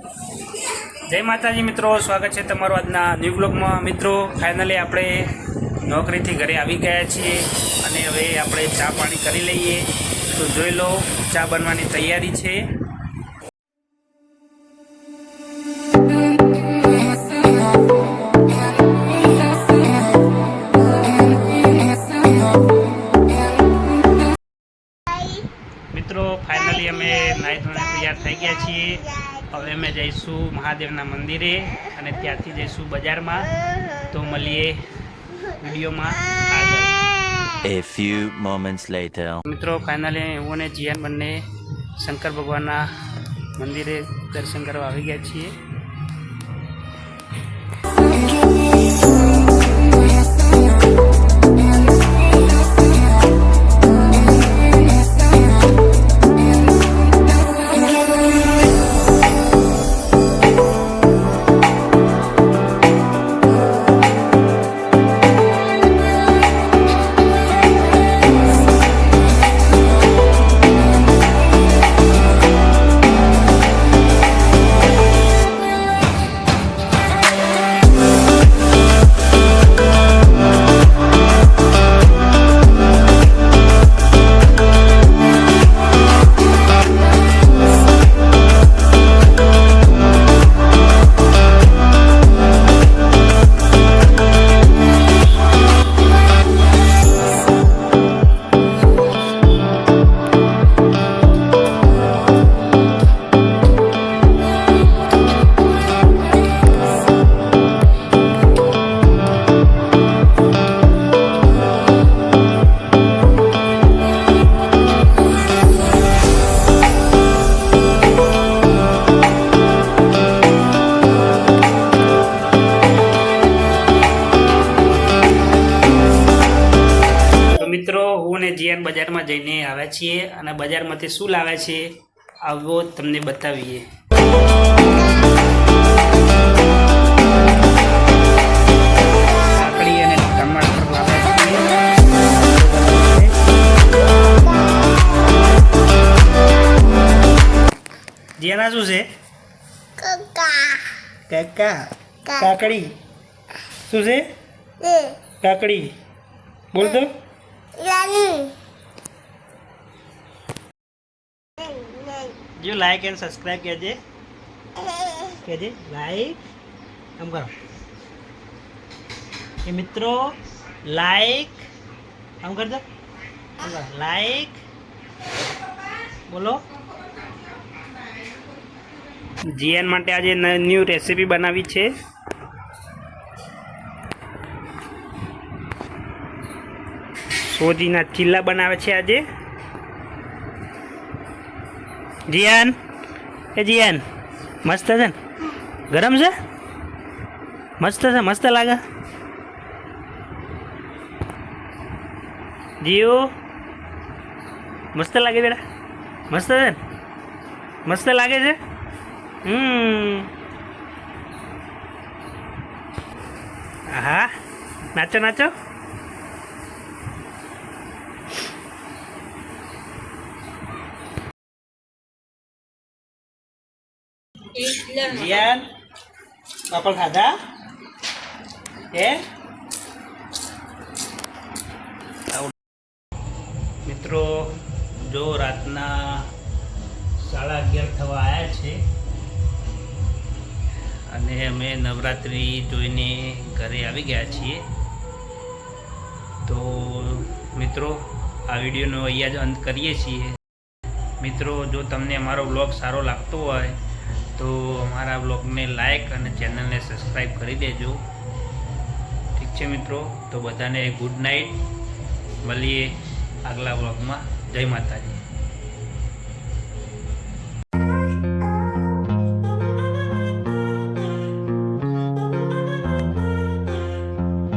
जय माताजी मित्रों, स्वागत है तमारो आजना न्यू ब्लॉग में। मित्रों फाइनली आपणे नौकरी थी घरे आवी गया छीए अने हवे आपणे चा पाणी करी लईए। तो जोई लो चा बनवानी तैयारी छे। मित्रों फाइनली अमे नाई धोने तैयार थई गया छीए। हवे अमे जईशुं महादेवना मंदिरे अने त्यारथी जईशुं बजारमां। तो मळीए विडियोमां आगळ। A few moments later. मित्रों फाइनली हूँ ने जियान बंने शंकर भगवानना मंदिरे दर्शन करवा आवी गया छीए। मित्रों हूँ ने जियान बजार में जईने आव्या छीए अने बजारमांथी शुं लाव्या छे आवो तमने बतावीए। काकड़ी अने टमाटर लाव्या छीए। जियाना शुं छे? काका काकड़ी शुं छे? काकड़ी बोल तो। जो लाइक एंड सब्सक्राइब कीजिए लाइक हम करो ये मित्रों लाइक हम कर दो लाइक बोलो। जीएन माटे आज न्यू रेसिपी बनावी छे। सोजीना चीला बनावे छे आज जियान। ए जियान मस्त है गरम से मस्त है मस्त लागे जियो मस्त लागे बेटा मस्त है मस्त लागे छे। हाँ नाचो नाचो। जियान पापड़ खाधा है। मित्रों जो रातना 11:30 थवा आया छे अने अमे नवरात्रि जोईने घरे आवी गया छीए। तो मित्रों आ विडियोनो अहींया ज अंत करीए छीए। मित्रों जो तमने अमारो ब्लॉग सारो लागतो होय तो हमारा ब्लॉग ने लाइक और चैनल ने सब्सक्राइब कर देजो। ठीक है मित्रों, तो बधाने गुड नाइट। मळीए आगला ब्लॉग में। जय माताजी।